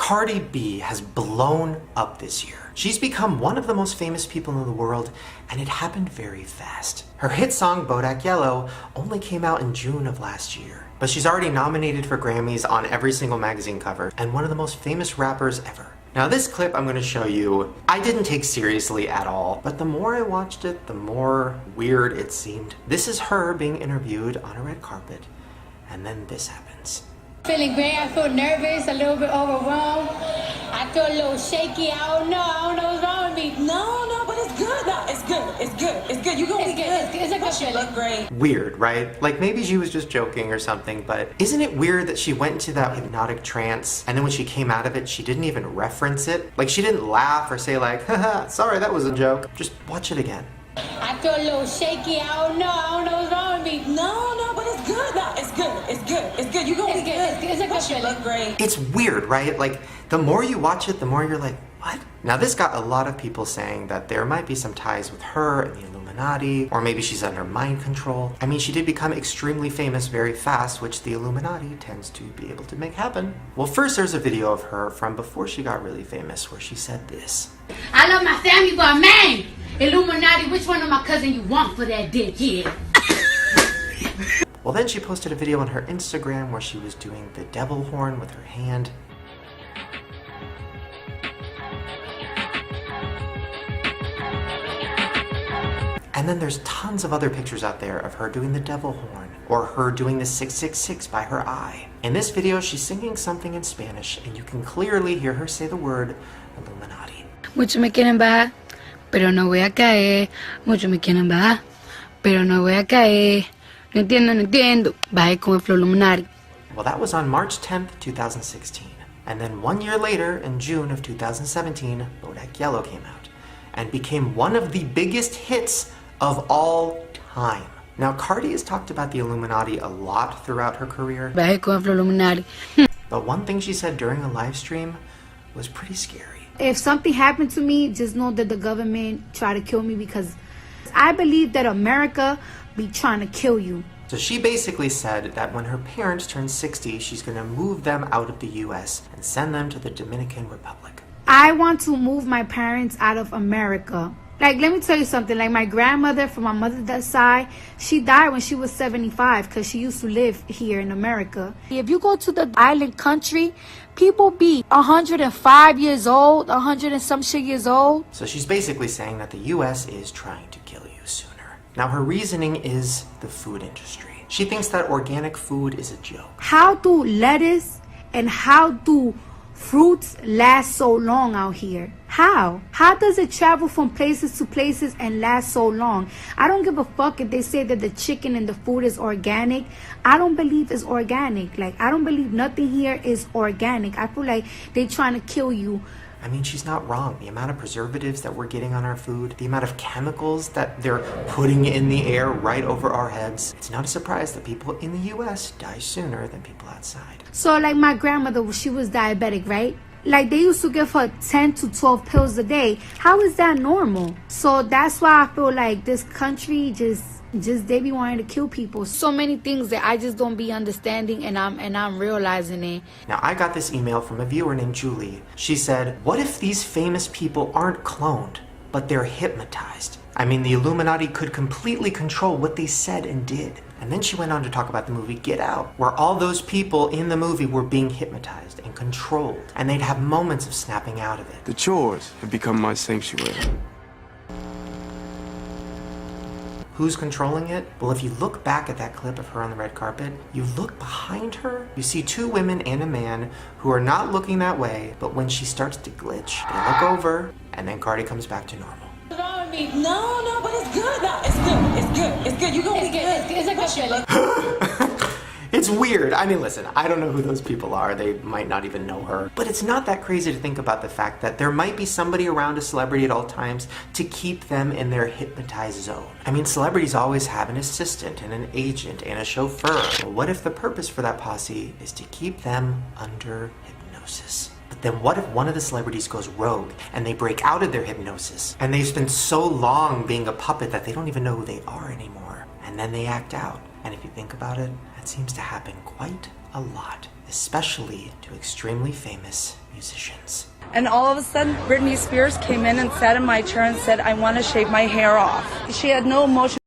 Cardi B has blown up this year. She's become one of the most famous people in the world, and it happened very fast. Her hit song, Bodak Yellow, only came out in June of last year. But she's already nominated for Grammys on every single magazine cover, and one of the most famous rappers ever. Now this clip I'm going to show you, I didn't take seriously at all, but the more I watched it, the more weird it seemed. This is her being interviewed on a red carpet, and then this happens. Feeling great, I feel nervous, a little bit overwhelmed. I feel a little shaky, I don't know what's wrong with me. No, but it's good. No, it's good. You're gonna be good. It's a good Plus, you look great. Weird, right? Like maybe she was just joking or something, but isn't it weird that she went into that hypnotic trance and then when she came out of it, she didn't even reference it? Like she didn't laugh or say like, haha, sorry, that was a joke. Just watch it again. I feel a little shaky, I don't know what's wrong with me. No, but it's good. No, it's good. You're gonna be good. It's a good Plus, you look great. It's weird, right? Like the more you watch it, the more you're like, what? Now this got a lot of people saying that there might be some ties with her and the Illuminati, or maybe she's under mind control. I mean, she did become extremely famous very fast, which the Illuminati tends to be able to make happen. Well, first there's a video of her from before she got really famous where she said this. I love my family, but man, Illuminati, which one of my cousin you want for that dick? Yeah. Well, then she posted a video on her Instagram where she was doing the devil horn with her hand. And then there's tons of other pictures out there of her doing the devil horn, or her doing the 666 by her eye. In this video, she's singing something in Spanish, and you can clearly hear her say the word Illuminati. Muchos me quieren bajar, pero no voy a caer. Muchos me quieren bajar, pero no voy a caer. No entiendo. Bajé con el flow Illuminati. Well, that was on March 10th, 2016. And then 1 year later, in June of 2017, Bodak Yellow came out and became one of the biggest hits of all time. Now, Cardi has talked about the Illuminati a lot throughout her career. Bajé con el flow Illuminati. But one thing she said during a live stream was pretty scary. If something happened to me, just know that the government tried to kill me because I believe that America be trying to kill you. So she basically said that when her parents turn 60, she's going to move them out of the US and send them to the Dominican Republic. I want to move my parents out of America. Like, let me tell you something. Like, my grandmother from my mother's side, she died when she was 75 because she used to live here in America. If you go to the island country, people be 105 years old, 100 and some shit years old. So she's basically saying that the US is trying to kill you sooner. Now, her reasoning is the food industry. She thinks that organic food is a joke. How do lettuce and how do fruits last so long out here? How does it travel from places to places and last so long? I don't give a fuck if they say that the chicken and the food is organic. I don't believe it's organic. Like, I don't believe nothing here is organic. I feel like they trying to kill you. I mean, she's not wrong. The amount of preservatives that we're getting on our food, the amount of chemicals that they're putting in the air right over our heads, it's not a surprise that people in the US die sooner than people outside. So like my grandmother, she was diabetic, right? Like they used to give her 10 to 12 pills a day. How is that normal? So that's why I feel like this country just they be wanting to kill people. So many things that I just don't be understanding, and I'm realizing it. Now, I got this email from a viewer named Julie. She said, what if these famous people aren't cloned, but they're hypnotized? I mean, the Illuminati could completely control what they said and did. And then she went on to talk about the movie Get Out, where all those people in the movie were being hypnotized and controlled, and they'd have moments of snapping out of it. The chores have become my sanctuary. Who's controlling it? Well, if you look back at that clip of her on the red carpet, you look behind her, you see two women and a man who are not looking that way, but when she starts to glitch, they look over, and then Cardi comes back to normal. What's wrong with me? No, but it's good. No, it's good. You're gonna be good. It's a good feeling. It's weird. I mean, listen, I don't know who those people are. They might not even know her. But it's not that crazy to think about the fact that there might be somebody around a celebrity at all times to keep them in their hypnotized zone. I mean, celebrities always have an assistant and an agent and a chauffeur. But what if the purpose for that posse is to keep them under hypnosis? But then what if one of the celebrities goes rogue and they break out of their hypnosis and they've spent so long being a puppet that they don't even know who they are anymore, and then they act out? And if you think about it, that seems to happen quite a lot, especially to extremely famous musicians. And all of a sudden, Britney Spears came in and sat in my chair and said, I want to shave my hair off. She had no emotion.